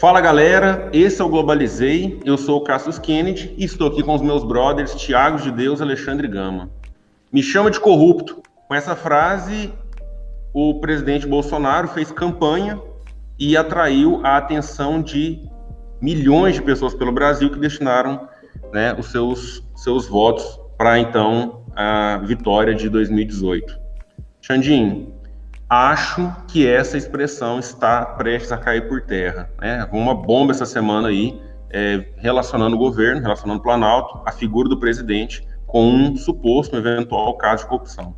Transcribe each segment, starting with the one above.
Fala galera, esse é o Globalizei, eu sou o Cassius Kennedy e estou aqui com os meus brothers Thiago de Deus e Alexandre Gama. Me chama de corrupto. Com essa frase, o presidente Bolsonaro fez campanha e atraiu a atenção de milhões de pessoas pelo Brasil que destinaram, os seus votos para então a vitória de 2018. Xandinho, acho que essa expressão está prestes a cair por terra, né? Uma bomba essa semana aí, relacionando o governo, relacionando o Planalto, a figura do presidente com um suposto, eventual caso de corrupção.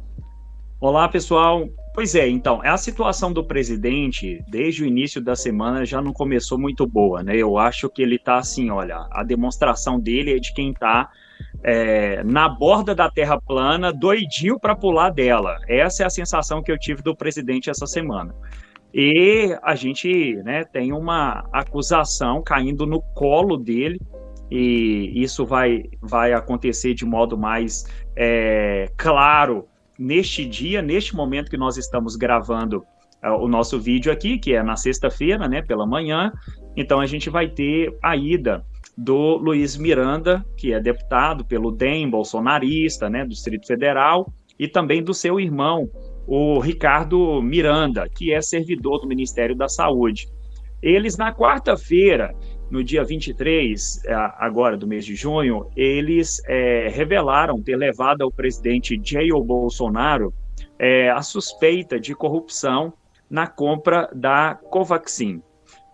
Olá, pessoal. Pois é, então, a situação do presidente, desde o início da semana, já não começou muito boa, né? Eu acho que ele está assim, olha, a demonstração dele é de quem está na borda da terra plana, doidinho para pular dela. Essa é a sensação que eu tive do presidente essa semana. E a gente, né, tem uma acusação caindo no colo dele, e isso vai acontecer de modo mais claro neste dia, neste momento que nós estamos gravando o nosso vídeo aqui, que é na sexta-feira, né, pela manhã. Então a gente vai ter a ida do Luiz Miranda, que é deputado pelo DEM, bolsonarista, né, do Distrito Federal, e também do seu irmão, o Ricardo Miranda, que é servidor do Ministério da Saúde. Eles, na quarta-feira, no dia 23, agora do mês de junho, eles revelaram ter levado ao presidente Jair Bolsonaro a suspeita de corrupção na compra da Covaxin.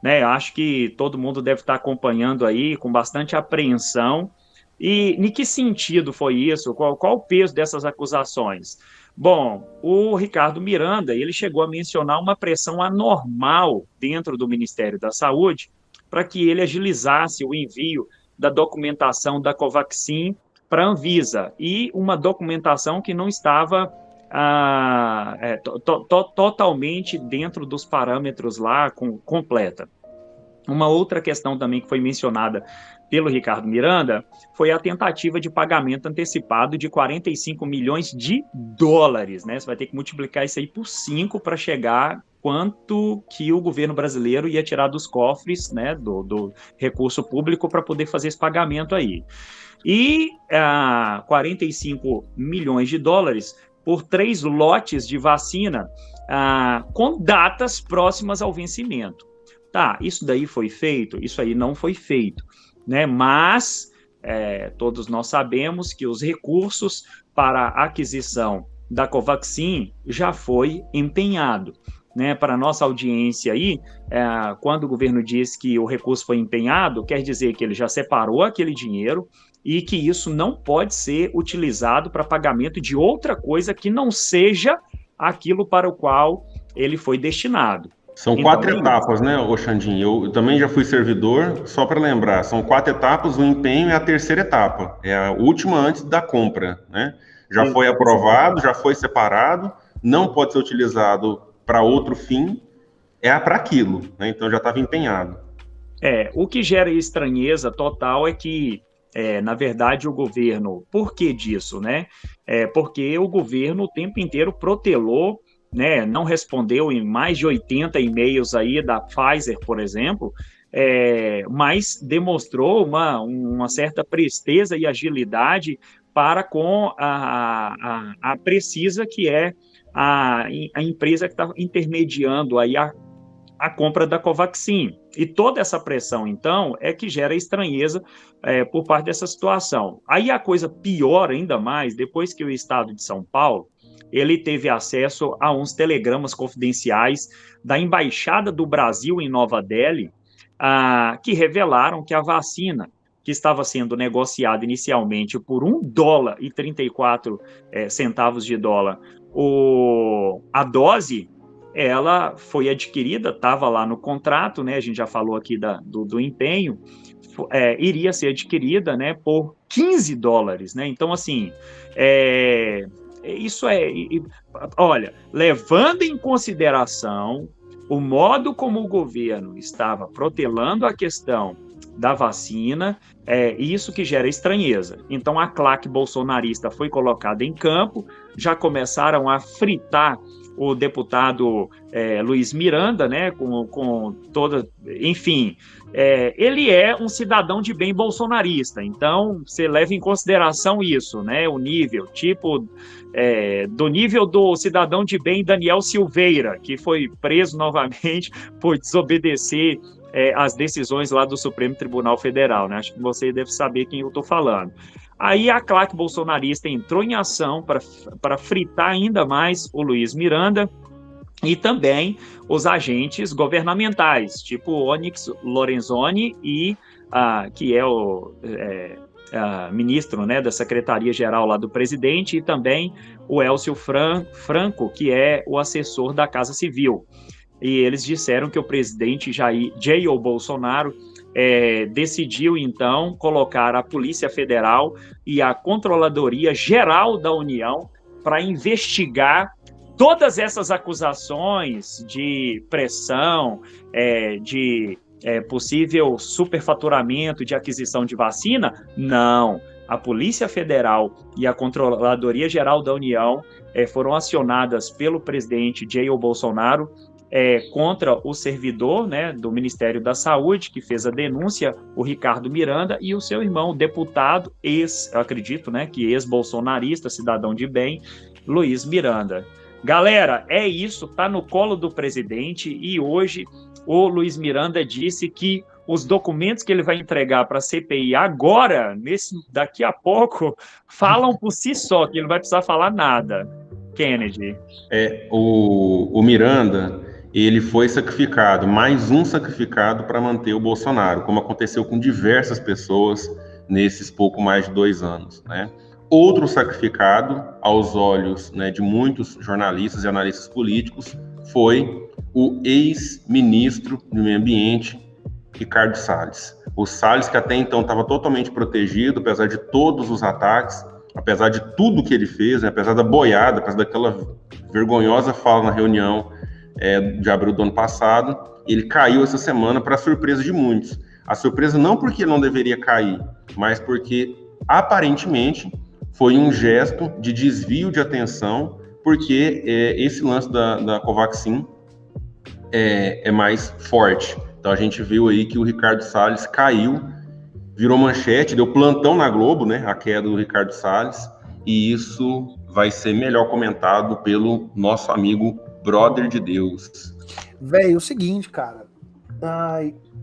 Né, acho que todo mundo deve estar acompanhando aí com bastante apreensão. E em que sentido foi isso? Qual o peso dessas acusações? Bom, o Ricardo Miranda, ele chegou a mencionar uma pressão anormal dentro do Ministério da Saúde para que ele agilizasse o envio da documentação da Covaxin para a Anvisa, e uma documentação que não estava totalmente dentro dos parâmetros lá, completa. Uma outra questão também que foi mencionada pelo Ricardo Miranda foi a tentativa de pagamento antecipado de 45 milhões de dólares, né? Você vai ter que multiplicar isso aí por 5 para chegar quanto que o governo brasileiro ia tirar dos cofres, né, do recurso público para poder fazer esse pagamento aí. E 45 milhões de dólares por 3 lotes de vacina com datas próximas ao vencimento. Tá, isso daí foi feito? Isso aí não foi feito, né? Mas todos nós sabemos que os recursos para a aquisição da Covaxin já foi empenhado, né? Para a nossa audiência aí, quando o governo diz que o recurso foi empenhado, quer dizer que ele já separou aquele dinheiro e que isso não pode ser utilizado para pagamento de outra coisa que não seja aquilo para o qual ele foi destinado. São 4 etapas, né, Xandinho? Eu também já fui servidor, só para lembrar, são 4 etapas, o empenho é a terceira etapa, é a última antes da compra, né? Já foi aprovado, já foi separado, não pode ser utilizado para outro fim, é para aquilo, né? Então já estava empenhado. O que gera estranheza total é que, na verdade, o governo, por que disso, né? Porque o governo o tempo inteiro protelou, né, não respondeu em mais de 80 e-mails aí da Pfizer, por exemplo, mas demonstrou uma certa presteza e agilidade para com a Precisa, que é a empresa que está intermediando aí a compra da Covaxin. E toda essa pressão, então, é que gera estranheza por parte dessa situação. Aí a coisa piora ainda mais depois que o Estado de São Paulo ele teve acesso a uns telegramas confidenciais da Embaixada do Brasil em Nova Delhi, que revelaram que a vacina que estava sendo negociada inicialmente por $1,34 de dólar, a dose, ela foi adquirida, estava lá no contrato, né? A gente já falou aqui do empenho, iria ser adquirida, né, por $15, né? Então, assim, isso olha, levando em consideração o modo como o governo estava protelando a questão da vacina, isso que gera estranheza. Então, a claque bolsonarista foi colocada em campo, já começaram a fritar o deputado Luiz Miranda, né, com toda, enfim, ele é um cidadão de bem bolsonarista, então você leva em consideração isso, né, o nível, tipo, do nível do cidadão de bem Daniel Silveira, que foi preso novamente por desobedecer as decisões lá do Supremo Tribunal Federal, né? Acho que você deve saber quem eu estou falando. Aí a claque bolsonarista entrou em ação para fritar ainda mais o Luiz Miranda e também os agentes governamentais, tipo o Onyx Lorenzoni, que é o ministro, né, da Secretaria-Geral lá do presidente, e também o Elcio Franco, que é o assessor da Casa Civil. E eles disseram que o presidente Jair Bolsonaro decidiu, então, colocar a Polícia Federal e a Controladoria Geral da União para investigar todas essas acusações de pressão, de possível superfaturamento de aquisição de vacina. Não. A Polícia Federal e a Controladoria Geral da União foram acionadas pelo presidente Jair Bolsonaro contra o servidor, né, do Ministério da Saúde, que fez a denúncia, o Ricardo Miranda, e o seu irmão, deputado, eu acredito, né, que ex-bolsonarista, cidadão de bem, Luiz Miranda. Galera, é isso, tá no colo do presidente, e hoje o Luiz Miranda disse que os documentos que ele vai entregar para a CPI agora, daqui a pouco, falam por si só, que ele não vai precisar falar nada. Kennedy. O Miranda, ele foi sacrificado, mais um sacrificado para manter o Bolsonaro, como aconteceu com diversas pessoas nesses pouco mais de 2 anos, né? Outro sacrificado, aos olhos, né, de muitos jornalistas e analistas políticos, foi o ex-ministro do Meio Ambiente, Ricardo Salles. O Salles, que até então estava totalmente protegido, apesar de todos os ataques, apesar de tudo que ele fez, né, apesar da boiada, apesar daquela vergonhosa fala na reunião de abril do ano passado, ele caiu essa semana para surpresa de muitos. A surpresa não porque ele não deveria cair, mas porque, aparentemente, foi um gesto de desvio de atenção, porque esse lance da Covaxin é mais forte. Então a gente viu aí que o Ricardo Salles caiu, virou manchete, deu plantão na Globo, né, a queda do Ricardo Salles, e isso vai ser melhor comentado pelo nosso amigo brother de Deus. Velho, o seguinte, cara,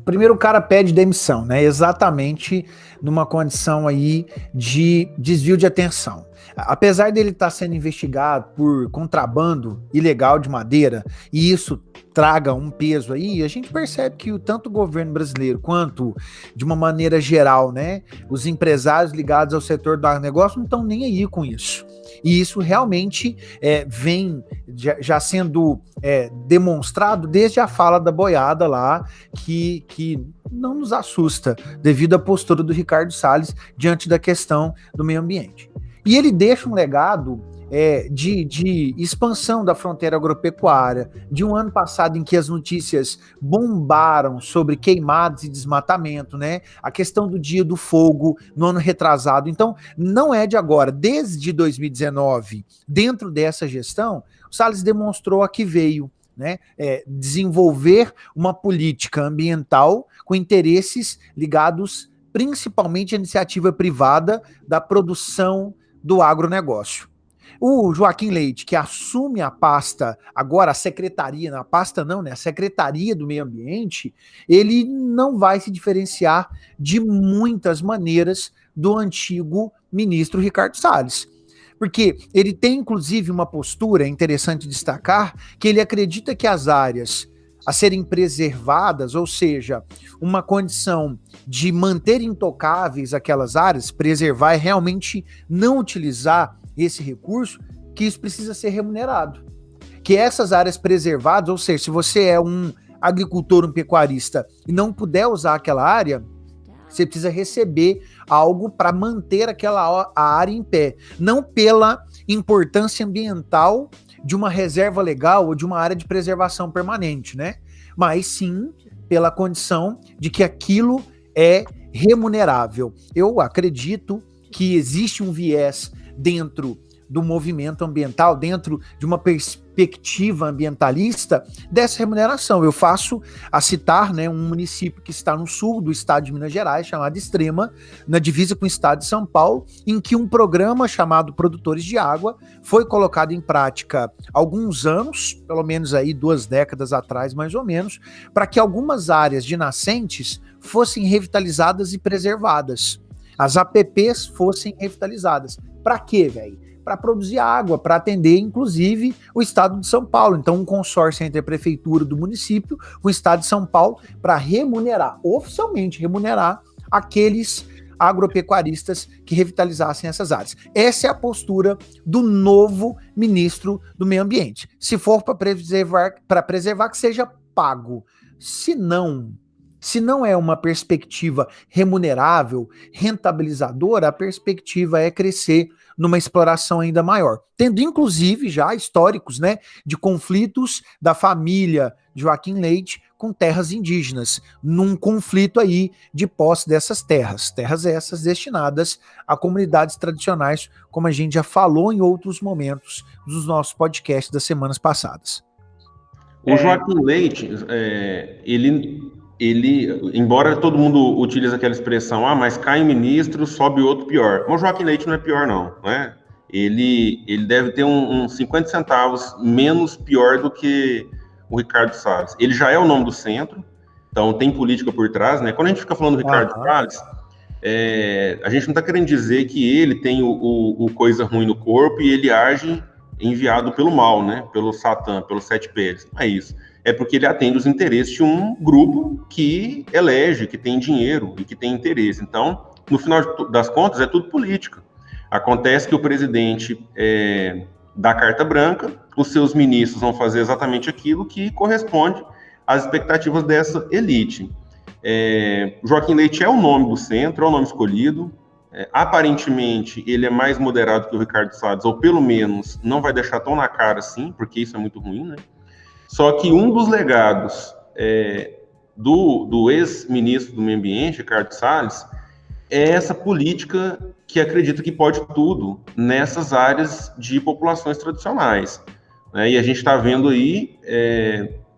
primeiro o cara pede demissão, né, exatamente numa condição aí de desvio de atenção. Apesar dele estar sendo investigado por contrabando ilegal de madeira, e isso traga um peso aí, a gente percebe que tanto o governo brasileiro quanto, de uma maneira geral, né, os empresários ligados ao setor do agronegócio não estão nem aí com isso. E isso realmente vem já sendo demonstrado desde a fala da boiada lá, que não nos assusta devido à postura do Ricardo Salles diante da questão do meio ambiente. E ele deixa um legado de expansão da fronteira agropecuária, de um ano passado em que as notícias bombaram sobre queimadas e desmatamento, né? A questão do Dia do Fogo no ano retrasado. Então, não é de agora. Desde 2019, dentro dessa gestão, o Salles demonstrou a que veio, né? Desenvolver uma política ambiental com interesses ligados principalmente à iniciativa privada da produção do agronegócio. O Joaquim Leite, que assume a pasta, agora a secretaria, não a pasta não, né? A Secretaria do Meio Ambiente, ele não vai se diferenciar de muitas maneiras do antigo ministro Ricardo Salles. Porque ele tem, inclusive, uma postura, é interessante destacar, que ele acredita que as áreas a serem preservadas, ou seja, uma condição de manter intocáveis aquelas áreas, preservar e realmente não utilizar esse recurso, que isso precisa ser remunerado. Que essas áreas preservadas, ou seja, se você é um agricultor, um pecuarista e não puder usar aquela área, você precisa receber algo para manter a área em pé, não pela importância ambiental de uma reserva legal ou de uma área de preservação permanente, né? Mas sim pela condição de que aquilo é remunerável. Eu acredito que existe um viés dentro do movimento ambiental, dentro de uma perspectiva ambientalista, dessa remuneração. Eu faço a citar, né, um município que está no sul do estado de Minas Gerais, chamado Extrema, na divisa com o estado de São Paulo, em que um programa chamado Produtores de Água foi colocado em prática há alguns anos, pelo menos aí 2 décadas atrás, mais ou menos, para que algumas áreas de nascentes fossem revitalizadas e preservadas. As APPs fossem revitalizadas. Para quê, velho? Para produzir água, para atender, inclusive, o estado de São Paulo. Então, um consórcio entre a prefeitura do município, o estado de São Paulo, para remunerar, oficialmente remunerar, aqueles agropecuaristas que revitalizassem essas áreas. Essa é a postura do novo ministro do Meio Ambiente. Se for para preservar, que seja pago. Se não é uma perspectiva remunerável, rentabilizadora, a perspectiva é crescer numa exploração ainda maior. Tendo, inclusive, já históricos, né, de conflitos da família Joaquim Leite com terras indígenas, num conflito aí de posse dessas terras. Terras essas destinadas a comunidades tradicionais, como a gente já falou em outros momentos dos nossos podcasts das semanas passadas. O Joaquim Leite, ele, embora todo mundo utilize aquela expressão, mas cai um ministro, sobe outro pior. Mas o Joaquim Leite não é pior, não, né? Ele deve ter uns 50 centavos menos pior do que o Ricardo Salles. Ele já é o nome do centro, então tem política por trás, né? Quando a gente fica falando do Ricardo Salles, a gente não está querendo dizer que ele tem o coisa ruim no corpo e ele age enviado pelo mal, né? Pelo Satã, pelos 7 peles. Não é isso. É porque ele atende os interesses de um grupo que elege, que tem dinheiro e que tem interesse. Então, no final das contas, é tudo política. Acontece que o presidente dá carta branca, os seus ministros vão fazer exatamente aquilo que corresponde às expectativas dessa elite. Joaquim Leite é o nome do centro, é o nome escolhido. Aparentemente, ele é mais moderado que o Ricardo Salles, ou pelo menos não vai deixar tão na cara assim, porque isso é muito ruim, né? Só que um dos legados do ex-ministro do Meio Ambiente, Ricardo Salles, é essa política que acredita que pode tudo nessas áreas de populações tradicionais, né? E a gente está vendo aí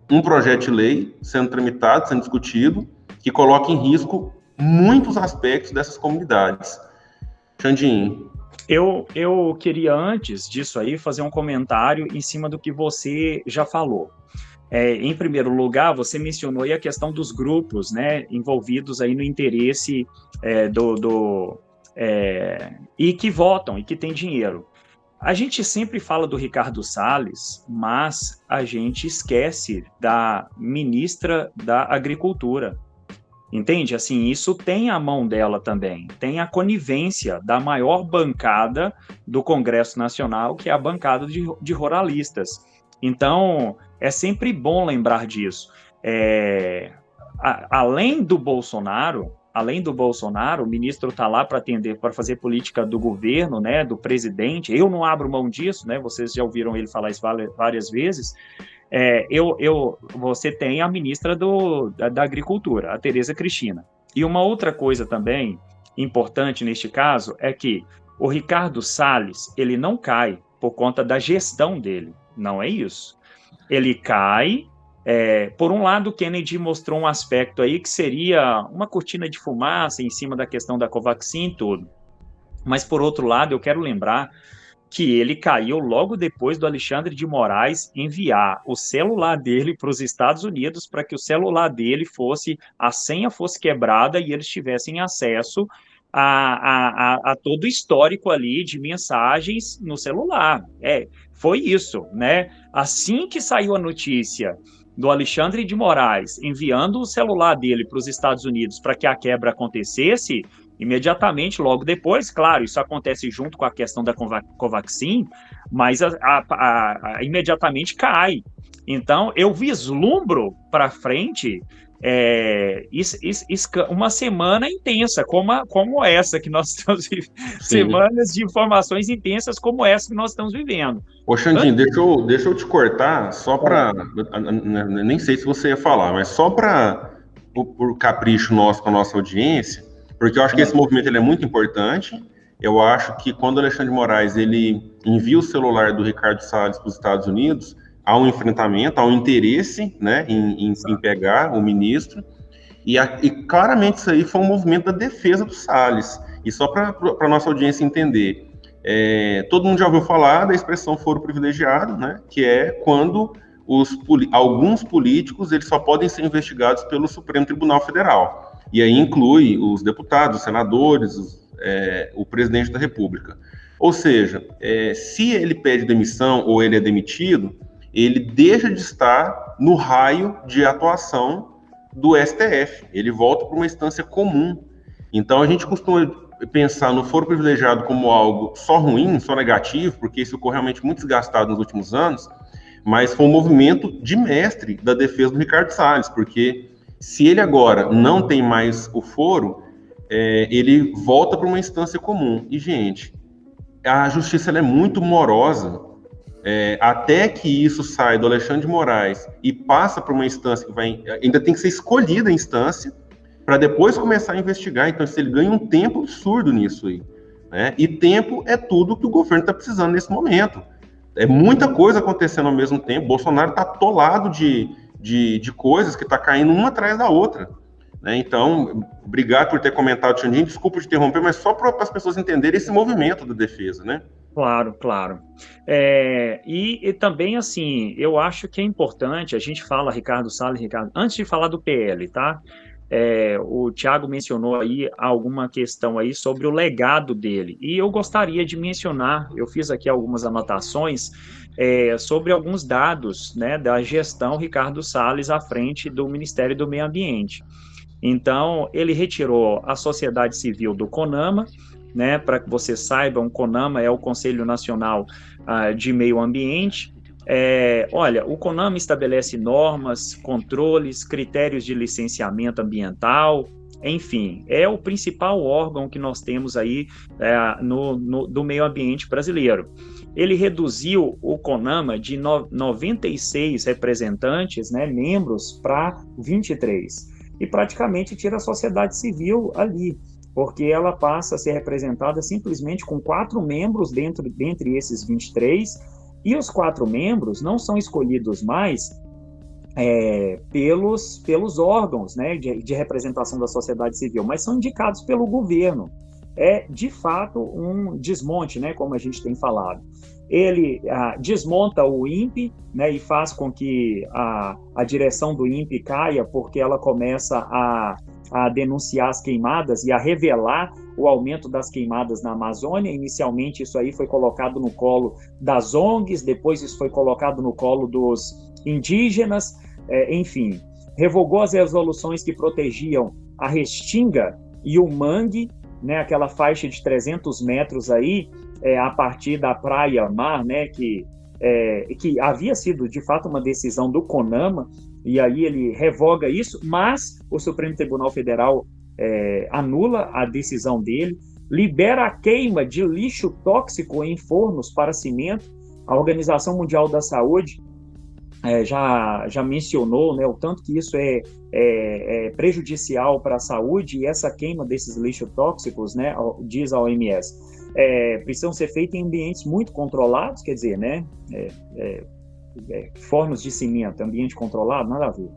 um projeto de lei sendo tramitado, sendo discutido, que coloca em risco muitos aspectos dessas comunidades. Xandinho. Eu queria, antes disso aí, fazer um comentário em cima do que você já falou. Em primeiro lugar, você mencionou aí a questão dos grupos, né, envolvidos aí no interesse e que votam e que têm dinheiro. A gente sempre fala do Ricardo Salles, mas a gente esquece da ministra da Agricultura. Entende? Assim, isso tem a mão dela também. Tem a conivência da maior bancada do Congresso Nacional, que é a bancada de ruralistas. Então, é sempre bom lembrar disso. Além do Bolsonaro, o ministro está lá para atender, para fazer política do governo, né, do presidente. Eu não abro mão disso, né? Vocês já ouviram ele falar isso várias vezes. Você tem a ministra da Agricultura, a Tereza Cristina. E uma outra coisa também importante neste caso é que o Ricardo Salles, ele não cai por conta da gestão dele, não é isso. Ele cai, por um lado, o Kennedy mostrou um aspecto aí que seria uma cortina de fumaça em cima da questão da Covaxin e tudo. Mas, por outro lado, eu quero lembrar que ele caiu logo depois do Alexandre de Moraes enviar o celular dele para os Estados Unidos para que o celular dele a senha fosse quebrada e eles tivessem acesso a todo o histórico ali de mensagens no celular. Foi isso, né? Assim que saiu a notícia do Alexandre de Moraes enviando o celular dele para os Estados Unidos para que a quebra acontecesse, imediatamente, logo depois, claro, isso acontece junto com a questão da Covaxin, mas imediatamente cai. Então, eu vislumbro para frente uma semana intensa, como essa que nós estamos vivendo, semanas de informações intensas como essa que nós estamos vivendo. Ô, Xandinho, deixa eu te cortar, só para, nem sei se você ia falar, mas só para por capricho nosso com a nossa audiência, porque eu acho que esse movimento ele é muito importante Eu acho que quando o Alexandre de Moraes ele envia o celular do Ricardo Salles para os Estados Unidos, há um enfrentamento, há um interesse, né, em pegar o ministro, e claramente isso aí foi um movimento da defesa do Salles. E só para a nossa audiência entender, todo mundo já ouviu falar da expressão foro privilegiado, né, que é quando alguns políticos eles só podem ser investigados pelo Supremo Tribunal Federal. E aí inclui os deputados, os senadores, o presidente da República. Ou seja, se ele pede demissão ou ele é demitido, ele deixa de estar no raio de atuação do STF. Ele volta para uma instância comum. Então, a gente costuma pensar no foro privilegiado como algo só ruim, só negativo, porque isso ficou realmente muito desgastado nos últimos anos, mas foi um movimento de mestre da defesa do Ricardo Salles, porque se ele agora não tem mais o foro, ele volta para uma instância comum. E, gente, a justiça ela é muito morosa. Até que isso sai do Alexandre de Moraes e passa para uma instância que ainda tem que ser escolhida a instância para depois começar a investigar. Então, ele ganha um tempo absurdo nisso aí, né? E tempo é tudo que o governo está precisando nesse momento. É muita coisa acontecendo ao mesmo tempo. Bolsonaro está atolado de coisas que está caindo uma atrás da outra, né? Então, obrigado por ter comentado, Xandinho. Desculpa te interromper, mas só para as pessoas entenderem esse movimento da defesa, né? Claro, claro. E também, assim, eu acho que é importante, a gente fala, Ricardo Salles, antes de falar do PL, tá? O Thiago mencionou aí alguma questão aí sobre o legado dele, e eu gostaria de mencionar, eu fiz aqui algumas anotações sobre alguns dados, né, da gestão Ricardo Salles à frente do Ministério do Meio Ambiente. Então, ele retirou a sociedade civil do CONAMA, né, para que você saiba, o CONAMA é o Conselho Nacional de Meio Ambiente. Olha, o CONAMA estabelece normas, controles, critérios de licenciamento ambiental, enfim, é o principal órgão que nós temos aí do meio ambiente brasileiro. Ele reduziu o CONAMA de 96 representantes, né, membros, para 23, e praticamente tira a sociedade civil ali, porque ela passa a ser representada simplesmente com 4 membros dentre esses 23, e os 4 membros não são escolhidos mais pelos órgãos, né, de representação da sociedade civil, mas são indicados pelo governo. É, de fato, um desmonte, né, como a gente tem falado. Ele desmonta o INPE, né, e faz com que a direção do INPE caia, porque ela começa a denunciar as queimadas e a revelar o aumento das queimadas na Amazônia. Inicialmente isso aí foi colocado no colo das ONGs, depois isso foi colocado no colo dos indígenas, enfim. Revogou as resoluções que protegiam a restinga e o mangue, né, aquela faixa de 300 metros aí, a partir da praia-mar, né, que havia sido, de fato, uma decisão do CONAMA, e aí ele revoga isso, mas o Supremo Tribunal Federal anula a decisão dele, libera a queima de lixo tóxico em fornos para cimento. A Organização Mundial da Saúde já mencionou, né, o tanto que isso é prejudicial para a saúde, e essa queima desses lixos tóxicos, né, diz a OMS, precisam ser feitos em ambientes muito controlados, quer dizer, né, fornos de cimento, ambiente controlado, nada a ver.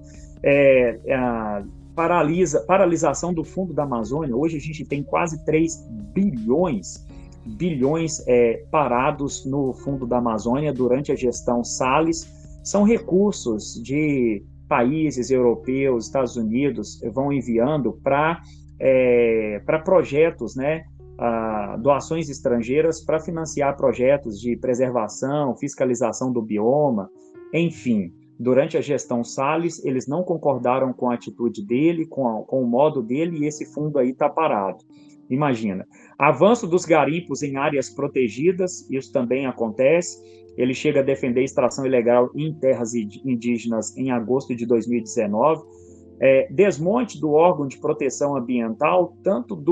Paralisação do fundo da Amazônia. Hoje a gente tem quase 3 bilhões parados no fundo da Amazônia durante a gestão Salles. São recursos de países europeus, Estados Unidos, vão enviando para projetos, né, doações estrangeiras para financiar projetos de preservação, fiscalização do bioma, enfim. Durante a gestão Salles, eles não concordaram com a atitude dele, com o modo dele, e esse fundo aí está parado. Imagina. Avanço dos garimpos em áreas protegidas, isso também acontece. Ele chega a defender extração ilegal em terras indígenas em agosto de 2019. Desmonte do órgão de proteção ambiental, tanto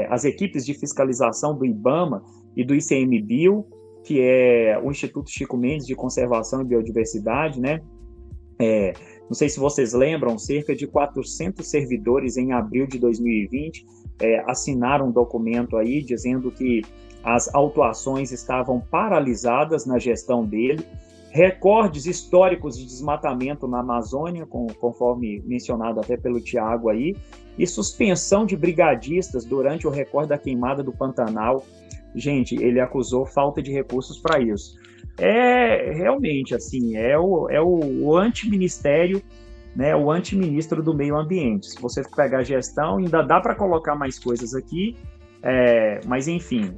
as equipes de fiscalização do IBAMA e do ICMBio, que é o Instituto Chico Mendes de Conservação e Biodiversidade, né? Não sei se vocês lembram, cerca de 400 servidores em abril de 2020 assinaram um documento aí dizendo que as autuações estavam paralisadas na gestão dele, recordes históricos de desmatamento na Amazônia, conforme mencionado até pelo Tiago aí, e suspensão de brigadistas durante o recorde da queimada do Pantanal. Gente, ele acusou falta de recursos para isso. Realmente, assim, é o antiministério, né, o antiministro do meio ambiente. Se você pegar a gestão, ainda dá para colocar mais coisas aqui, mas enfim,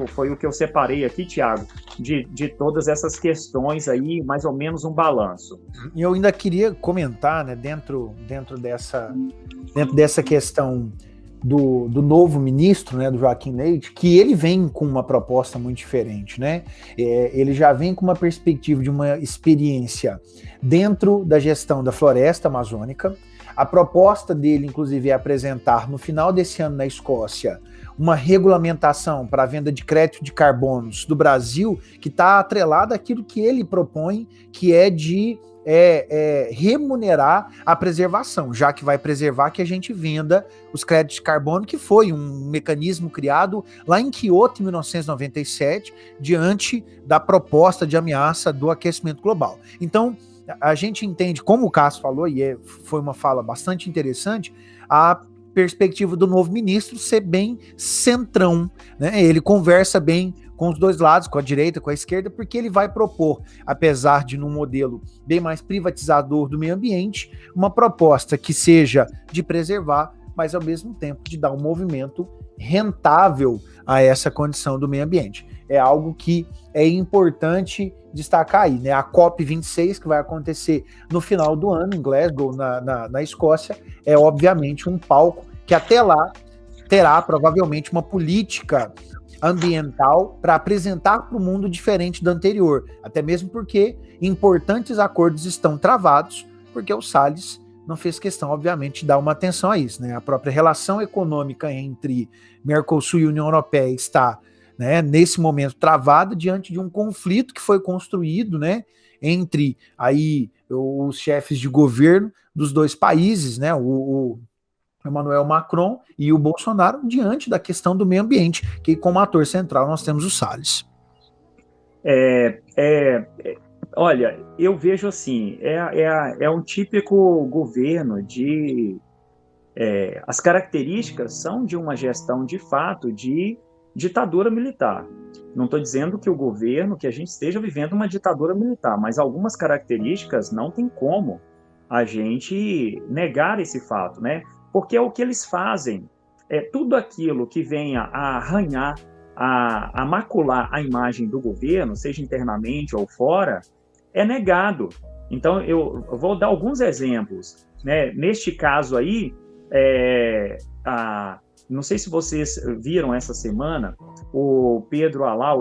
foi o que eu separei aqui, Tiago, de todas essas questões aí, mais ou menos um balanço. E eu ainda queria comentar, né, dentro dessa questão do novo ministro, né, do Joaquim Leite, que ele vem com uma proposta muito diferente, né? Ele já vem com uma perspectiva de uma experiência dentro da gestão da floresta amazônica. A proposta dele, inclusive, é apresentar no final desse ano na Escócia uma regulamentação para a venda de crédito de carbonos do Brasil, que está atrelada àquilo que ele propõe, que é de remunerar a preservação, já que vai preservar que a gente venda os créditos de carbono, que foi um mecanismo criado lá em Kyoto, em 1997, diante da proposta de ameaça do aquecimento global. Então, a gente entende, como o Cássio falou, e foi uma fala bastante interessante, a perspectiva do novo ministro ser bem centrão, né? Ele conversa bem com os dois lados, com a direita, com a esquerda, porque ele vai propor, apesar de num modelo bem mais privatizador do meio ambiente, uma proposta que seja de preservar, mas ao mesmo tempo de dar um movimento rentável a essa condição do meio ambiente. É algo que é importante destacar aí, né? A COP26, que vai acontecer no final do ano, em Glasgow, na Escócia, é obviamente um palco que até lá terá provavelmente uma política ambiental para apresentar para o mundo diferente do anterior, até mesmo porque importantes acordos estão travados, porque o Salles não fez questão, obviamente, de dar uma atenção a isso, né? A própria relação econômica entre Mercosul e União Europeia está, né, nesse momento travada diante de um conflito que foi construído, né, entre aí os chefes de governo dos dois países, né, o Emmanuel Macron e o Bolsonaro, diante da questão do meio ambiente, que como ator central nós temos o Salles. Olha, eu vejo assim, é um típico governo de... as características são de uma gestão, de fato, de ditadura militar. Não estou dizendo que o governo, que a gente esteja vivendo uma ditadura militar, mas algumas características não tem como a gente negar esse fato, né? Porque é o que eles fazem. Tudo aquilo que venha a arranhar, a macular a imagem do governo, seja internamente ou fora, é negado. Então, eu vou dar alguns exemplos, né? Neste caso aí, não sei se vocês viram essa semana, o Pedro Alau,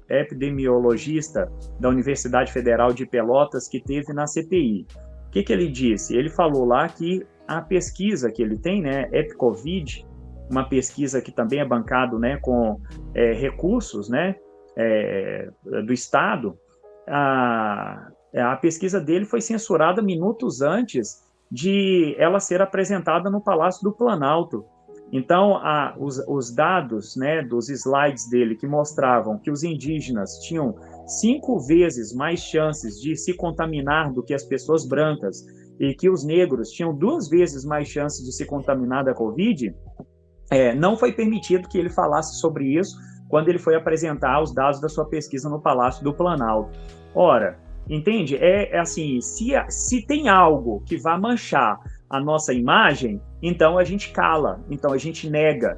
epidemiologista da Universidade Federal de Pelotas, que teve na CPI. O que ele disse? Ele falou lá que a pesquisa que ele tem, né, EpiCovid, uma pesquisa que também é bancado, né, com recursos, né, do Estado, a pesquisa dele foi censurada minutos antes de ela ser apresentada no Palácio do Planalto. Então, os dados, né, dos slides dele que mostravam que os indígenas tinham 5 vezes mais chances de se contaminar do que as pessoas brancas e que os negros tinham 2 vezes mais chances de se contaminar da Covid, não foi permitido que ele falasse sobre isso quando ele foi apresentar os dados da sua pesquisa no Palácio do Planalto. Ora, entende? Assim, se tem algo que vai manchar a nossa imagem, então a gente cala, então a gente nega.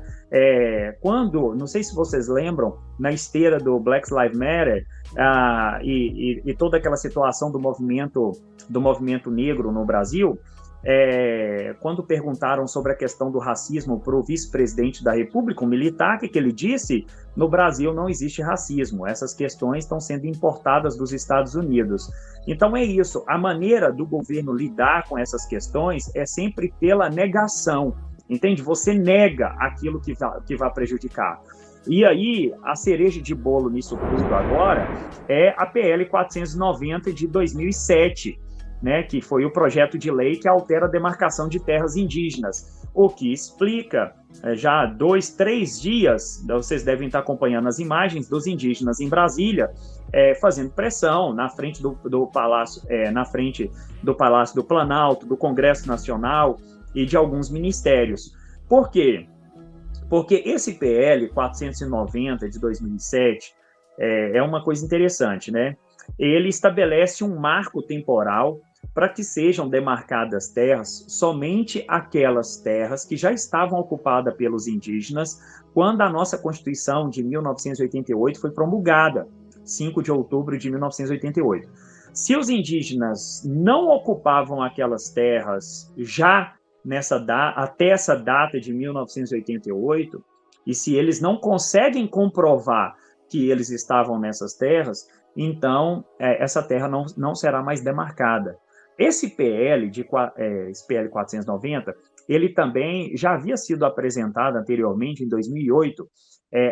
Não sei se vocês lembram, na esteira do Black Lives Matter e toda aquela situação do movimento negro no Brasil, quando perguntaram sobre a questão do racismo para o vice-presidente da República, um militar, que ele disse? No Brasil não existe racismo, essas questões estão sendo importadas dos Estados Unidos. Então é isso, a maneira do governo lidar com essas questões é sempre pela negação, entende? Você nega aquilo que vai prejudicar. E aí, a cereja de bolo nisso tudo agora é a PL 490 de 2007, né, que foi o projeto de lei que altera a demarcação de terras indígenas. o que explica já 2, 3 dias, vocês devem estar acompanhando as imagens dos indígenas em Brasília, fazendo pressão na frente do Palácio, na frente do Palácio do Planalto, do Congresso Nacional e de alguns ministérios. Por quê? Porque esse PL 490 de 2007 é uma coisa interessante, né? Ele estabelece um marco temporal para que sejam demarcadas terras, somente aquelas terras que já estavam ocupadas pelos indígenas quando a nossa Constituição de 1988 foi promulgada, 5 de outubro de 1988. Se os indígenas não ocupavam aquelas terras já até essa data de 1988, e se eles não conseguem comprovar que eles estavam nessas terras, então essa terra não será mais demarcada. Esse PL 490, ele também já havia sido apresentado anteriormente, em 2008,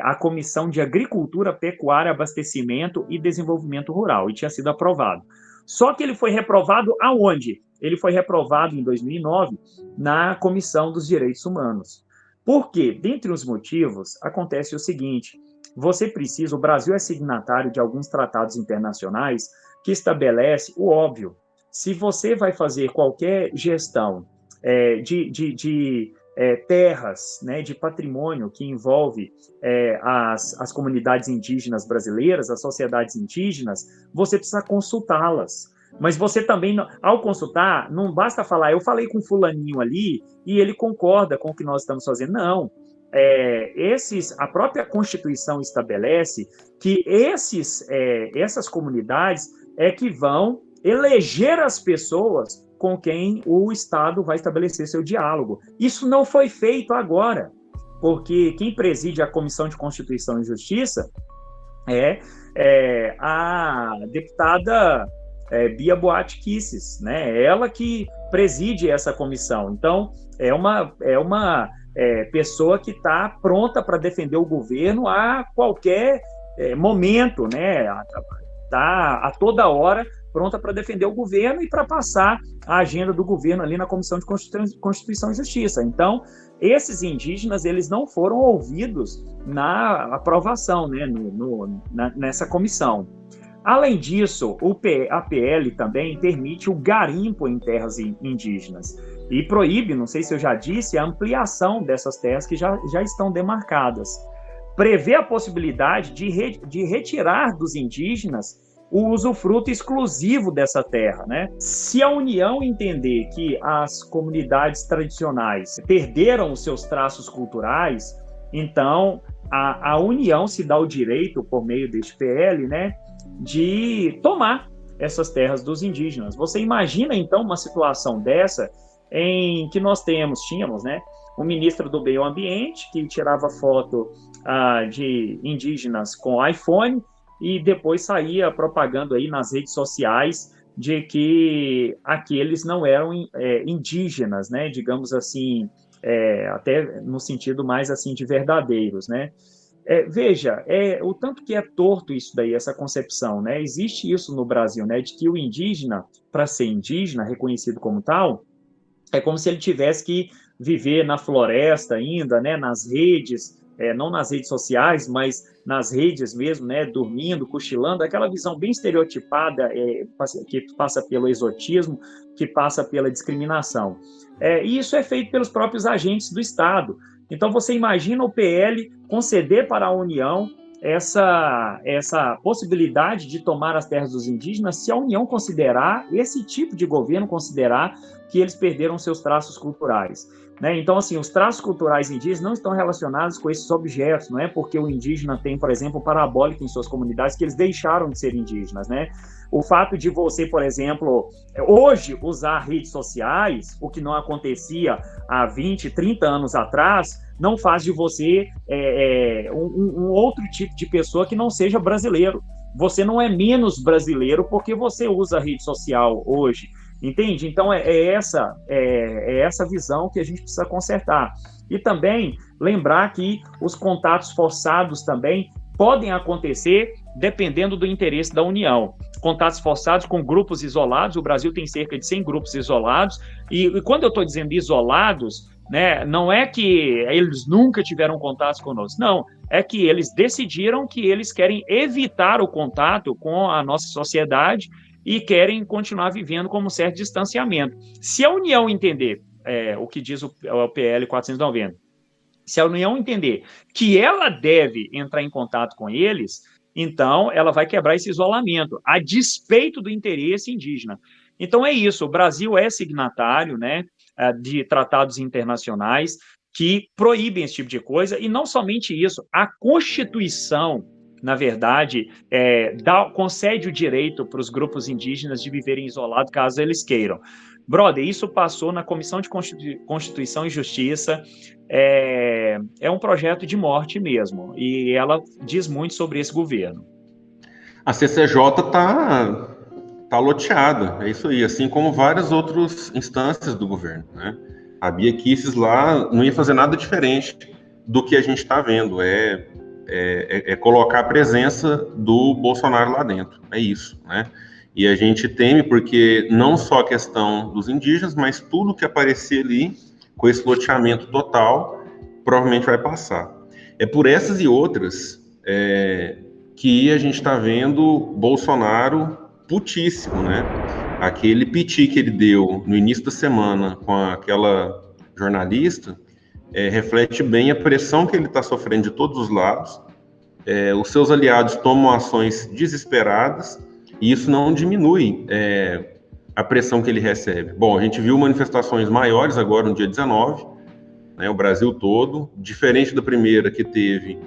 à Comissão de Agricultura, Pecuária, Abastecimento e Desenvolvimento Rural, e tinha sido aprovado. Só que ele foi reprovado aonde? Ele foi reprovado em 2009 na Comissão dos Direitos Humanos. Por quê? Dentre os motivos, acontece o seguinte: o Brasil é signatário de alguns tratados internacionais que estabelece o óbvio. Se você vai fazer qualquer gestão de terras, né, de patrimônio que envolve as comunidades indígenas brasileiras, as sociedades indígenas, você precisa consultá-las. Mas você também, ao consultar, não basta falar, eu falei com fulaninho ali e ele concorda com o que nós estamos fazendo. Não. A própria Constituição estabelece que essas comunidades que vão eleger as pessoas com quem o Estado vai estabelecer seu diálogo. Isso não foi feito agora, porque quem preside a Comissão de Constituição e Justiça é a deputada Bia Boatti Kicis, né? Ela que preside essa comissão. Então, é uma pessoa que está pronta para defender o governo a qualquer momento, né? Está a toda hora pronta para defender o governo e para passar a agenda do governo ali na Comissão de Constituição e Justiça. Então, esses indígenas, eles não foram ouvidos na aprovação, né, nessa comissão. Além disso, a PL também permite o garimpo em terras indígenas e proíbe, não sei se eu já disse, a ampliação dessas terras que já estão demarcadas. Prevê a possibilidade de retirar dos indígenas o usufruto exclusivo dessa terra, né? Se a União entender que as comunidades tradicionais perderam os seus traços culturais, então a União se dá o direito, por meio deste PL, né, de tomar essas terras dos indígenas. Você imagina, então, uma situação dessa em que nós tínhamos, né, o ministro do Meio Ambiente que tirava foto de indígenas com iPhone e depois saía propagando aí nas redes sociais de que aqueles não eram indígenas, né, digamos assim, até no sentido mais assim de verdadeiros, né. Veja, o tanto que é torto isso daí, essa concepção, né? Existe isso no Brasil, né? De que o indígena, para ser indígena, reconhecido como tal, é como se ele tivesse que viver na floresta ainda, né? Nas redes, não nas redes sociais, mas nas redes mesmo, né? Dormindo, cochilando, aquela visão bem estereotipada que passa pelo exotismo, que passa pela discriminação. E isso é feito pelos próprios agentes do Estado. Então, você imagina o PL conceder para a União essa possibilidade de tomar as terras dos indígenas se a União considerar, esse tipo de governo considerar que eles perderam seus traços culturais, né? Então, assim, os traços culturais indígenas não estão relacionados com esses objetos, não é porque o indígena tem, por exemplo, parabólica em suas comunidades que eles deixaram de ser indígenas, né? O fato de você, por exemplo, hoje usar redes sociais, o que não acontecia há 20, 30 anos atrás, não faz de você um outro tipo de pessoa que não seja brasileiro. Você não é menos brasileiro porque você usa a rede social hoje, entende? Então, é essa visão que a gente precisa consertar. E também lembrar que os contatos forçados também podem acontecer dependendo do interesse da União. Contatos forçados com grupos isolados, o Brasil tem cerca de 100 grupos isolados, e quando eu estou dizendo isolados, né? Não é que eles nunca tiveram contato conosco, não. É que eles decidiram que eles querem evitar o contato com a nossa sociedade e querem continuar vivendo como um certo distanciamento. Se a União entender o que diz o PL 490, se a União entender que ela deve entrar em contato com eles, então ela vai quebrar esse isolamento, a despeito do interesse indígena. Então é isso, o Brasil é signatário, né, de tratados internacionais que proíbem esse tipo de coisa, e não somente isso, a Constituição, na verdade, concede o direito para os grupos indígenas de viverem isolados caso eles queiram. Brother, isso passou na Comissão de Constituição e Justiça, é um projeto de morte mesmo, e ela diz muito sobre esse governo. A CCJ tá loteada, é isso aí, assim como várias outras instâncias do governo, né? A Bia Kicis lá não ia fazer nada diferente do que a gente está vendo, colocar a presença do Bolsonaro lá dentro, é isso, né? E a gente teme porque não só a questão dos indígenas, mas tudo que aparecer ali, com esse loteamento total, provavelmente vai passar. É por essas e outras que a gente está vendo Bolsonaro putíssimo, né? Aquele piti que ele deu no início da semana com aquela jornalista reflete bem a pressão que ele está sofrendo de todos os lados. Os seus aliados tomam ações desesperadas e isso não diminui a pressão que ele recebe. Bom, a gente viu manifestações maiores agora no dia 19, né, o Brasil todo, diferente da primeira que teve,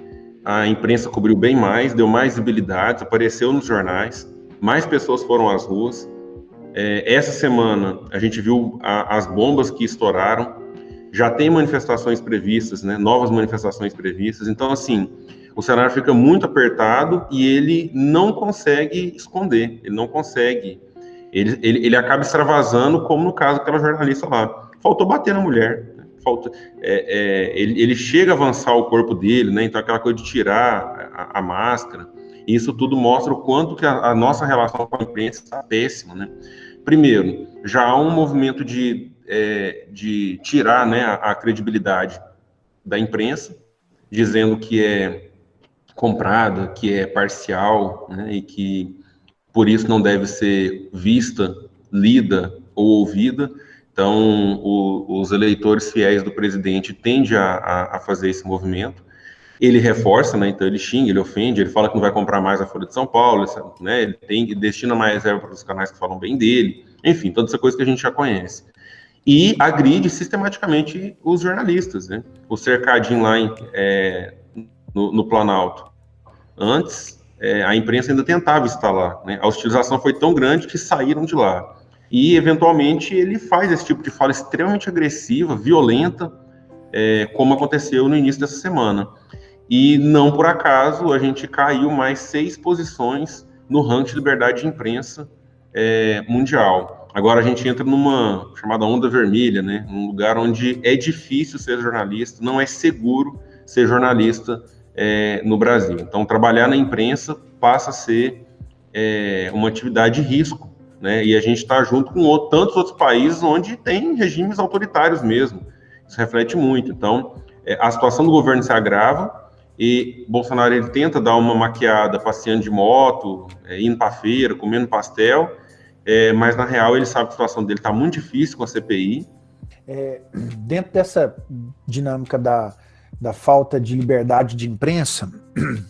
a imprensa cobriu bem mais, deu mais visibilidade, apareceu nos jornais, mais pessoas foram às ruas. Essa semana a gente viu as bombas que estouraram, já tem manifestações previstas, né, novas manifestações previstas, então assim, o cenário fica muito apertado e ele não consegue esconder, ele não consegue, ele acaba extravasando, como no caso daquela jornalista lá, faltou bater na mulher, né? Ele chega a avançar o corpo dele, né? Então aquela coisa de tirar a máscara, isso tudo mostra o quanto que a nossa relação com a imprensa está péssima, né? Primeiro, já há um movimento de tirar, né, a credibilidade da imprensa, dizendo que é comprada, que é parcial, né, e que por isso não deve ser vista, lida ou ouvida. Então, os eleitores fiéis do presidente tendem a fazer esse movimento. Ele reforça, né, então ele xinga, ele ofende, ele fala que não vai comprar mais a Folha de São Paulo, né, ele destina mais reserva para os canais que falam bem dele, enfim, toda essa coisa que a gente já conhece. E agride sistematicamente os jornalistas, né? O cercadinho lá no Planalto. Antes, a imprensa ainda tentava instalar, né? A hostilização foi tão grande que saíram de lá. E, eventualmente, ele faz esse tipo de fala extremamente agressiva, violenta, como aconteceu no início dessa semana. E, não por acaso, a gente caiu mais 6 posições no ranking de liberdade de imprensa mundial. Agora a gente entra numa chamada onda vermelha, né? Um lugar onde é difícil ser jornalista, não é seguro ser jornalista no Brasil. Então, trabalhar na imprensa passa a ser uma atividade de risco, né? E a gente está junto com tantos outros países onde tem regimes autoritários mesmo. Isso reflete muito. Então, a situação do governo se agrava e Bolsonaro ele tenta dar uma maquiada passeando de moto, indo para a feira, comendo pastel, mas na real ele sabe que a situação dele está muito difícil com a CPI. Dentro dessa dinâmica da falta de liberdade de imprensa,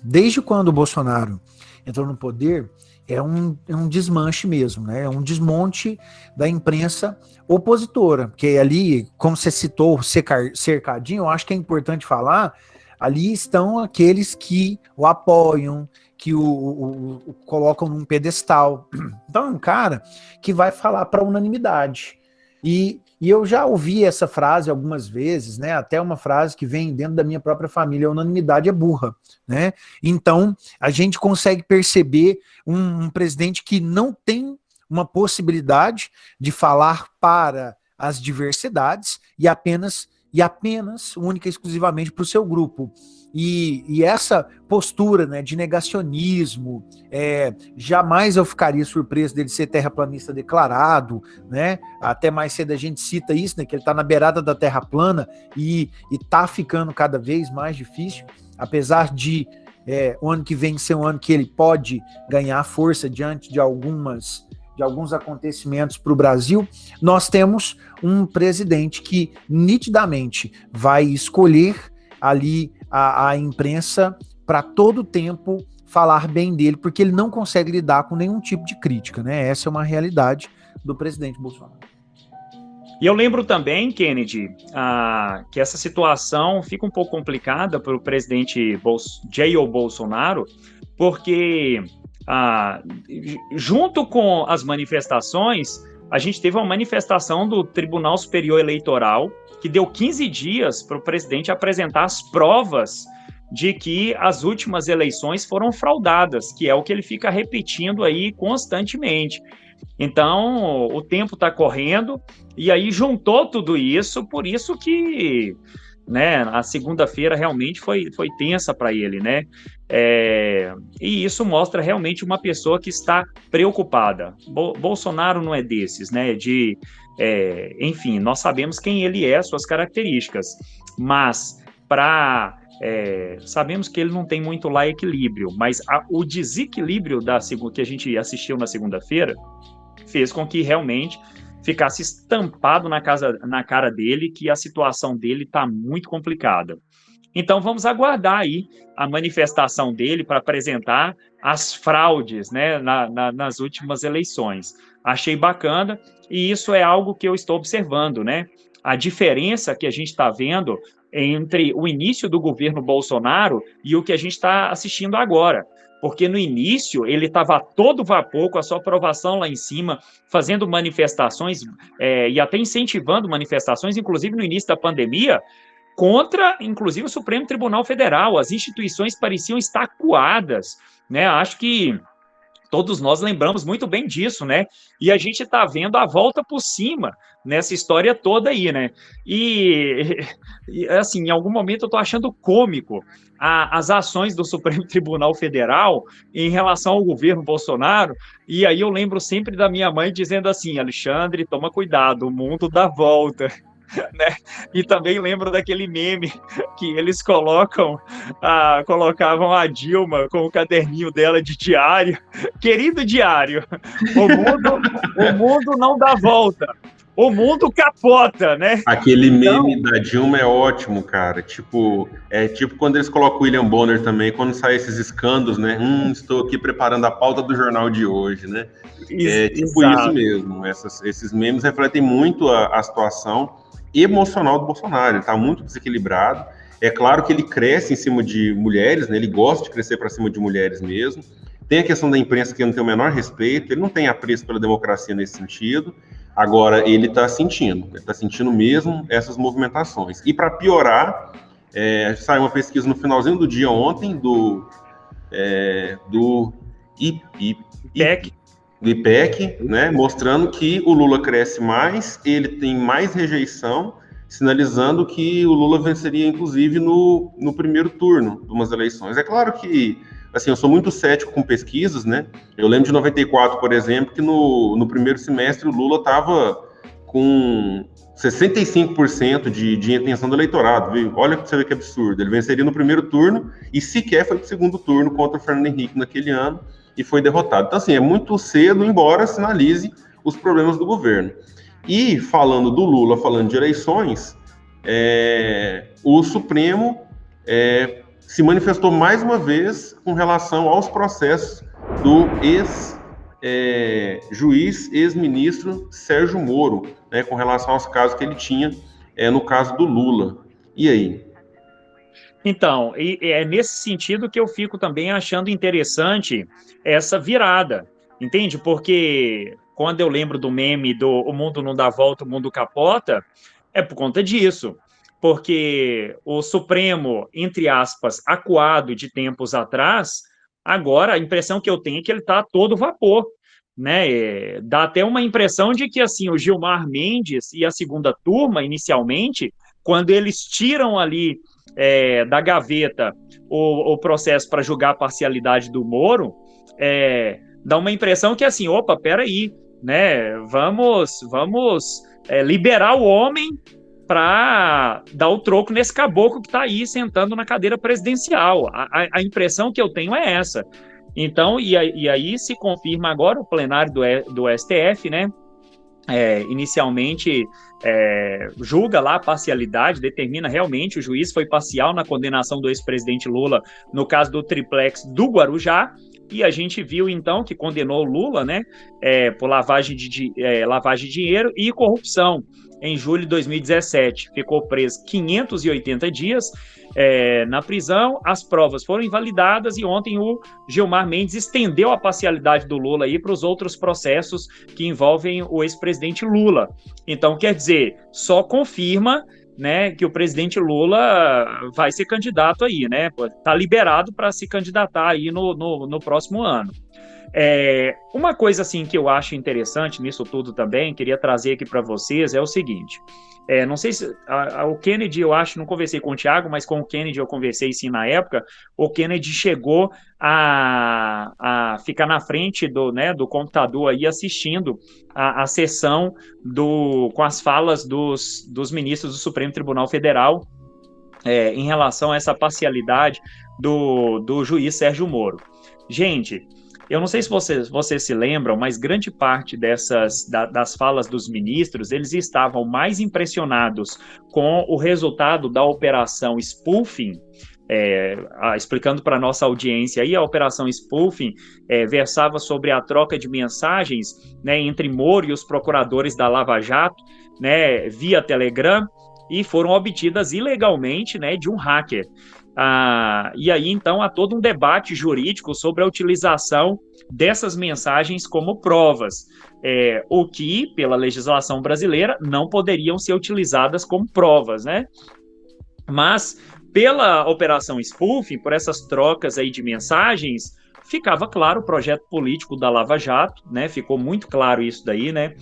desde quando o Bolsonaro entrou no poder, é um desmanche mesmo, né? É um desmonte da imprensa opositora, porque ali, como você citou, o cercadinho, eu acho que é importante falar, ali estão aqueles que o apoiam, que o colocam num pedestal. Então é um cara que vai falar para unanimidade. E eu já ouvi essa frase algumas vezes, né? Até uma frase que vem dentro da minha própria família: a unanimidade é burra, né? Então a gente consegue perceber um presidente que não tem uma possibilidade de falar para as diversidades e apenas e apenas, única e exclusivamente para o seu grupo. E essa postura, né, de negacionismo, jamais eu ficaria surpreso dele ser terraplanista declarado, né? Até mais cedo a gente cita isso, né, que ele está na beirada da terra plana e está ficando cada vez mais difícil, apesar de o ano que vem ser um ano que ele pode ganhar força diante de alguns acontecimentos para o Brasil. Nós temos um presidente que nitidamente vai escolher ali a imprensa para todo tempo falar bem dele, porque ele não consegue lidar com nenhum tipo de crítica, né? Essa é uma realidade do presidente Bolsonaro. E eu lembro também, Kennedy, que essa situação fica um pouco complicada para o presidente Jair Bolsonaro, porque junto com as manifestações, a gente teve uma manifestação do Tribunal Superior Eleitoral que deu 15 dias para o presidente apresentar as provas de que as últimas eleições foram fraudadas, que é o que ele fica repetindo aí constantemente. Então, o tempo está correndo, e aí juntou tudo isso, por isso que, né, a segunda-feira realmente foi tensa para ele, né? E isso mostra realmente uma pessoa que está preocupada. Bolsonaro não é desses, né? Enfim, nós sabemos quem ele é, suas características, mas sabemos que ele não tem muito lá equilíbrio, mas o desequilíbrio que a gente assistiu na segunda-feira fez com que realmente ficasse estampado na cara dele que a situação dele está muito complicada. Então, vamos aguardar aí a manifestação dele para apresentar as fraudes, né, nas últimas eleições. Achei bacana, e isso é algo que eu estou observando, né? A diferença que a gente está vendo entre o início do governo Bolsonaro e o que a gente está assistindo agora. Porque no início ele estava a todo vapor com a sua aprovação lá em cima, fazendo manifestações e até incentivando manifestações, inclusive no início da pandemia, contra, inclusive, o Supremo Tribunal Federal. As instituições pareciam estar acuadas, né? Acho que todos nós lembramos muito bem disso, né? E a gente está vendo a volta por cima nessa história toda aí, né? E assim, em algum momento eu estou achando cômico as ações do Supremo Tribunal Federal em relação ao governo Bolsonaro, e aí eu lembro sempre da minha mãe dizendo assim: Alexandre, toma cuidado, o mundo dá volta. Né? E também lembro daquele meme que eles colocavam a Dilma com o caderninho dela de diário. Querido diário, o mundo não dá volta, o mundo capota, né? Aquele meme da Dilma é ótimo, cara. Tipo quando eles colocam o William Bonner também, quando saem esses escândalos, né? Estou aqui preparando a pauta do jornal de hoje, né? Tipo isso mesmo. Esses memes refletem muito a situação emocional do Bolsonaro. Ele está muito desequilibrado. É claro que ele cresce em cima de mulheres, né? Ele gosta de crescer para cima de mulheres mesmo. Tem a questão da imprensa que ele não tem o menor respeito, ele não tem apreço pela democracia nesse sentido. Agora, ele está sentindo mesmo essas movimentações. E para piorar, saiu uma pesquisa no finalzinho do dia ontem do IPEC, né, mostrando que o Lula cresce mais, ele tem mais rejeição, sinalizando que o Lula venceria, inclusive, no primeiro turno de umas eleições. É claro que, assim, eu sou muito cético com pesquisas, né? Eu lembro de 94, por exemplo, que no primeiro semestre o Lula estava com 65% de intenção do eleitorado, viu? Olha pra você ver que absurdo. Ele venceria no primeiro turno e sequer foi para o segundo turno contra o Fernando Henrique naquele ano, e foi derrotado. Então, assim, é muito cedo, embora sinalize os problemas do governo. E, falando do Lula, falando de eleições, o Supremo se manifestou mais uma vez com relação aos processos do ex-juiz, ex-ministro Sérgio Moro, né, com relação aos casos que ele tinha no caso do Lula. E aí? Então, é nesse sentido que eu fico também achando interessante essa virada, entende? Porque quando eu lembro do meme do o mundo não dá volta, o mundo capota, é por conta disso. Porque o Supremo, entre aspas, acuado de tempos atrás, agora a impressão que eu tenho é que ele está a todo vapor, né? Dá até uma impressão de que assim o Gilmar Mendes e a segunda turma, inicialmente, quando eles tiram ali da gaveta o processo para julgar a parcialidade do Moro, dá uma impressão que assim, opa, peraí, né, vamos liberar o homem para dar o troco nesse caboclo que está aí sentando na cadeira presidencial. A impressão que eu tenho é essa. Então, e aí se confirma agora o plenário do STF, né? Inicialmente julga lá a parcialidade, determina realmente, o juiz foi parcial na condenação do ex-presidente Lula no caso do triplex do Guarujá, e a gente viu então que condenou o Lula, né, por lavagem de dinheiro e corrupção. Em julho de 2017, ficou preso 580 dias na prisão, as provas foram invalidadas e ontem o Gilmar Mendes estendeu a parcialidade do Lula para os outros processos que envolvem o ex-presidente Lula. Então, quer dizer, só confirma, né, que o presidente Lula vai ser candidato aí, né? Está liberado para se candidatar aí no próximo ano. Uma coisa assim que eu acho interessante nisso tudo também, queria trazer aqui para vocês, é o seguinte, não sei se o Kennedy, eu acho, não conversei com o Thiago, mas com o Kennedy eu conversei sim na época, o Kennedy chegou a ficar na frente do computador aí assistindo a sessão com as falas dos ministros do Supremo Tribunal Federal em relação a essa parcialidade do juiz Sérgio Moro. Gente, eu não sei se vocês se lembram, mas grande parte das falas dos ministros, eles estavam mais impressionados com o resultado da operação spoofing, explicando para a nossa audiência aí, a operação spoofing versava sobre a troca de mensagens, né, entre Moro e os procuradores da Lava Jato, né, via Telegram, e foram obtidas ilegalmente, né, de um hacker. E aí, então, há todo um debate jurídico sobre a utilização dessas mensagens como provas, o que, pela legislação brasileira, não poderiam ser utilizadas como provas, né? Mas, pela operação spoofing, por essas trocas aí de mensagens, ficava claro o projeto político da Lava Jato, né? Ficou muito claro isso daí, né?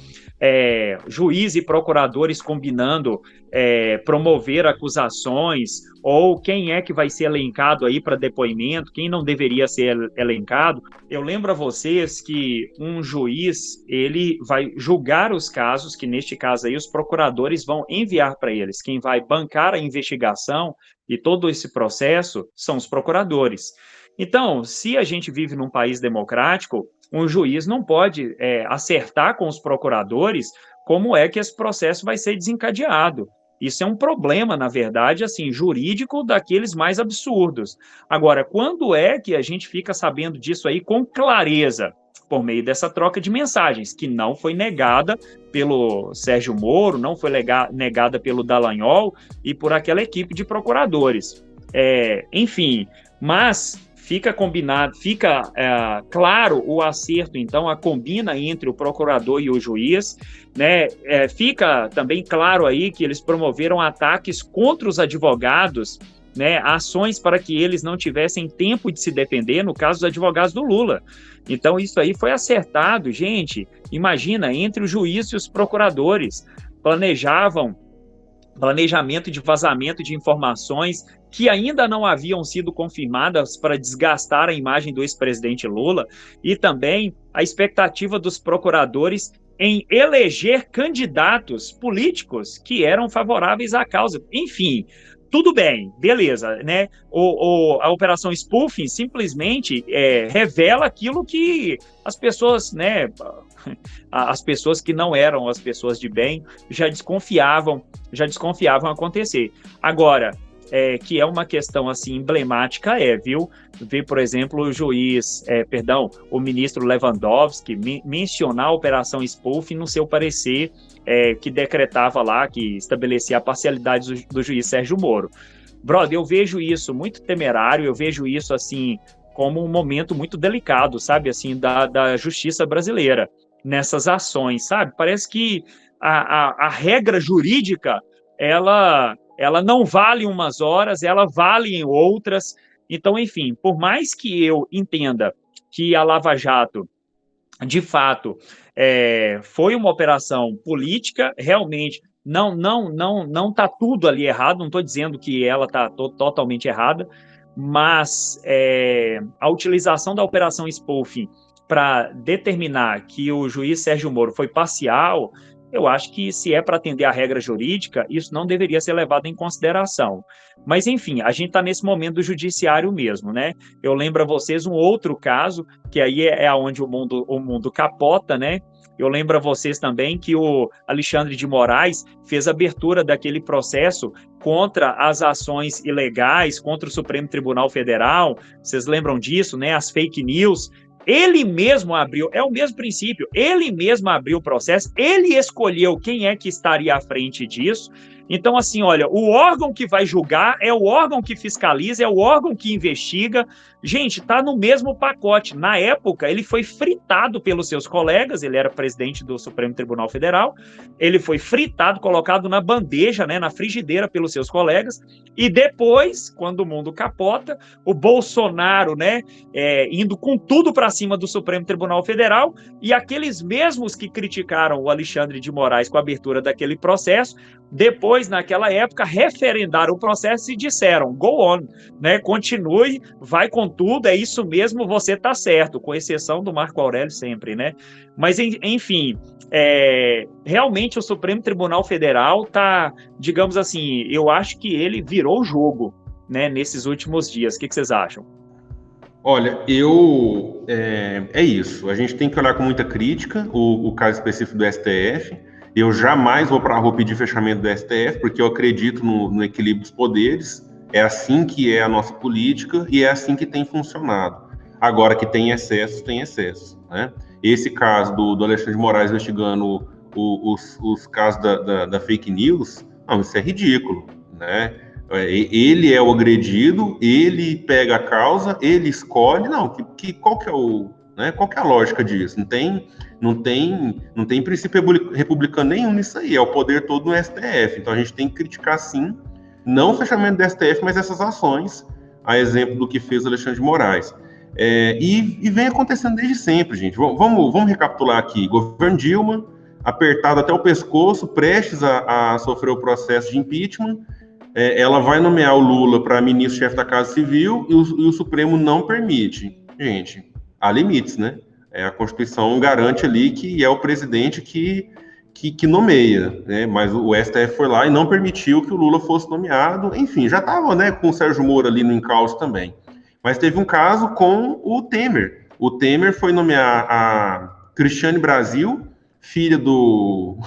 Juiz e procuradores combinando promover acusações, ou quem é que vai ser elencado aí para depoimento, quem não deveria ser elencado. Eu lembro a vocês que um juiz, ele vai julgar os casos, que neste caso aí os procuradores vão enviar para eles. Quem vai bancar a investigação e todo esse processo são os procuradores. Então, se a gente vive num país democrático, um juiz não pode acertar com os procuradores como é que esse processo vai ser desencadeado. Isso é um problema, na verdade, assim, jurídico daqueles mais absurdos. Agora, quando é que a gente fica sabendo disso aí com clareza? Por meio dessa troca de mensagens, que não foi negada pelo Sérgio Moro, não foi negada pelo Dallagnol e por aquela equipe de procuradores. Enfim, mas fica combinado, fica claro o acerto, então, a combina entre o procurador e o juiz, né? Fica também claro aí que eles promoveram ataques contra os advogados, né? Ações para que eles não tivessem tempo de se defender, no caso dos advogados do Lula. Então, isso aí foi acertado, gente. Imagina, entre o juiz e os procuradores, planejamento de vazamento de informações que ainda não haviam sido confirmadas para desgastar a imagem do ex-presidente Lula, e também a expectativa dos procuradores em eleger candidatos políticos que eram favoráveis à causa. Enfim, tudo bem, beleza, né? A operação spoofing simplesmente revela aquilo que as pessoas, né, as pessoas que não eram as pessoas de bem já desconfiavam acontecer. Agora, que é uma questão assim emblemática, viu? Ver, por exemplo, o ministro Lewandowski mencionar a operação spoofing no seu parecer que decretava lá, que estabelecia a parcialidade do juiz Sérgio Moro. Brother, eu vejo isso muito temerário, eu vejo isso assim como um momento muito delicado, sabe, assim, da justiça brasileira nessas ações, sabe? Parece que a regra jurídica, ela não vale umas horas, ela vale em outras. Então, enfim, por mais que eu entenda que a Lava Jato, de fato, foi uma operação política, realmente não tá tudo ali errado, não estou dizendo que ela está totalmente errada, mas a utilização da operação spoofing para determinar que o juiz Sérgio Moro foi parcial, eu acho que se é para atender à regra jurídica, isso não deveria ser levado em consideração. Mas, enfim, a gente está nesse momento do judiciário mesmo, né? Eu lembro a vocês um outro caso, que aí é onde o mundo capota, né? Eu lembro a vocês também que o Alexandre de Moraes fez abertura daquele processo contra as ações ilegais, contra o Supremo Tribunal Federal. Vocês lembram disso, né? As fake news. Ele mesmo abriu, é o mesmo princípio, ele mesmo abriu o processo, ele escolheu quem é que estaria à frente disso. Então, assim, olha, o órgão que vai julgar é o órgão que fiscaliza, é o órgão que investiga. Gente, está no mesmo pacote. Na época, ele foi fritado pelos seus colegas, ele era presidente do Supremo Tribunal Federal, ele foi fritado, colocado na bandeja, né, na frigideira pelos seus colegas, e depois, quando o mundo capota, o Bolsonaro, né, indo com tudo para cima do Supremo Tribunal Federal, e aqueles mesmos que criticaram o Alexandre de Moraes com a abertura daquele processo, depois, naquela época, referendaram o processo e disseram, go on, né? Continue, vai com tudo, é isso mesmo, você está certo, com exceção do Marco Aurélio sempre, né? Mas, enfim, realmente o Supremo Tribunal Federal está, digamos assim, eu acho que ele virou o jogo, né, nesses últimos dias. O que vocês acham? Olha, é isso, a gente tem que olhar com muita crítica o caso específico do STF. Eu jamais vou para a rua pedir fechamento do STF, porque eu acredito no equilíbrio dos poderes. É assim que é a nossa política e é assim que tem funcionado. Agora que tem excesso, né? Esse caso do Alexandre de Moraes investigando os casos da fake news, não, isso é ridículo, né? Ele é o agredido, ele pega a causa, ele escolhe, qual que é né? Qual que é a lógica disso? Não tem princípio republicano nenhum nisso aí, é o poder todo no STF. Então a gente tem que criticar, sim, não o fechamento do STF, mas essas ações, a exemplo do que fez o Alexandre de Moraes. E vem acontecendo desde sempre, gente. Vamos recapitular aqui. Governo Dilma, apertado até o pescoço, prestes a sofrer o processo de impeachment. Ela vai nomear o Lula para ministro-chefe da Casa Civil e o Supremo não permite. Gente, há limites, né? A Constituição garante ali que é o presidente que nomeia, né? Mas o STF foi lá e não permitiu que o Lula fosse nomeado. Enfim, já estava, né, com o Sérgio Moro ali no encalço também. Mas teve um caso com o Temer. O Temer foi nomear a Cristiane Brasil, filha do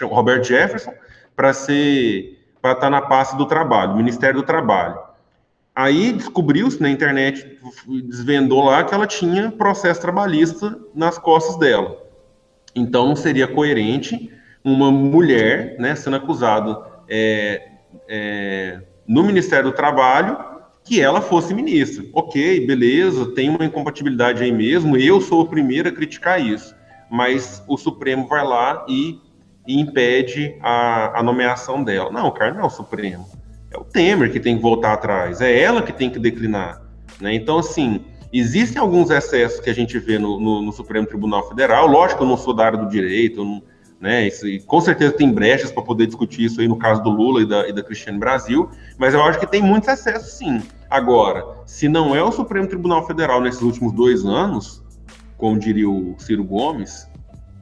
Roberto Jefferson, para estar na pasta do trabalho, Ministério do Trabalho. Aí descobriu-se na internet, desvendou lá que ela tinha processo trabalhista nas costas dela. Então não seria coerente uma mulher, né, sendo acusada no Ministério do Trabalho que ela fosse ministra. Ok, beleza, tem uma incompatibilidade aí mesmo, eu sou o primeiro a criticar isso. Mas o Supremo vai lá e impede a nomeação dela. Não, cara, não é o Supremo. É o Temer que tem que voltar atrás, é ela que tem que declinar, né? Então, assim, existem alguns excessos que a gente vê no Supremo Tribunal Federal. Lógico que eu não sou da área do direito, né? Com certeza tem brechas para poder discutir isso aí no caso do Lula e da Cristiane Brasil, mas eu acho que tem muitos excessos, sim. Agora, se não é o Supremo Tribunal Federal nesses últimos 2 anos, como diria o Ciro Gomes,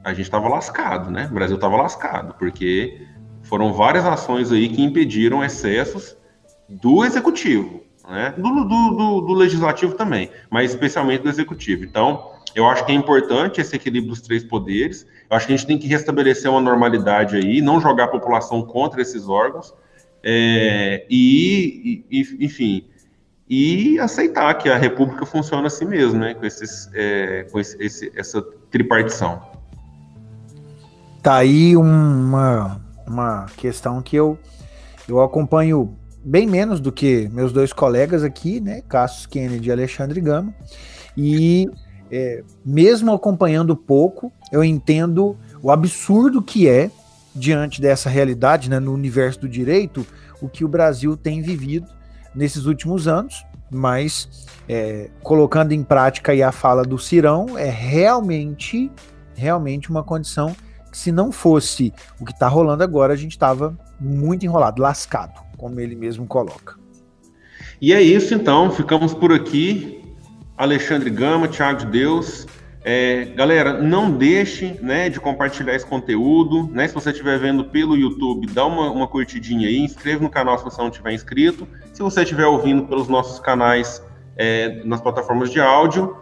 a gente estava lascado, né? O Brasil estava lascado, porque foram várias ações aí que impediram excessos do executivo, né? Do legislativo também, mas especialmente do executivo. Então, eu acho que é importante esse equilíbrio dos 3 poderes. Eu acho que a gente tem que restabelecer uma normalidade aí, não jogar a população contra esses órgãos, enfim, e aceitar que a República funciona assim mesmo, né? Com essa tripartição. Tá aí uma questão que eu acompanho bem menos do que meus 2 colegas aqui, né, Cassius Kennedy e Alexandre Gama, e mesmo acompanhando pouco, eu entendo o absurdo que é, diante dessa realidade, né, no universo do direito, o que o Brasil tem vivido nesses últimos anos, mas colocando em prática aí a fala do Cirão, é realmente uma condição se não fosse o que está rolando agora, a gente estava muito enrolado, lascado, como ele mesmo coloca. E é isso, então. Ficamos por aqui. Alexandre Gama, Thiago de Deus. Galera, não deixe, né, de compartilhar esse conteúdo, né? Se você estiver vendo pelo YouTube, dá uma curtidinha aí, inscreva no canal se você não tiver inscrito. Se você estiver ouvindo pelos nossos canais nas plataformas de áudio,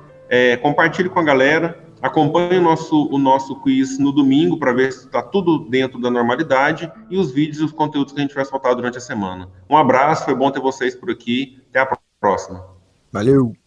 compartilhe com a galera, acompanhe o nosso quiz no domingo para ver se está tudo dentro da normalidade e os vídeos e os conteúdos que a gente vai soltar durante a semana. Um abraço, foi bom ter vocês por aqui, até a próxima. Valeu!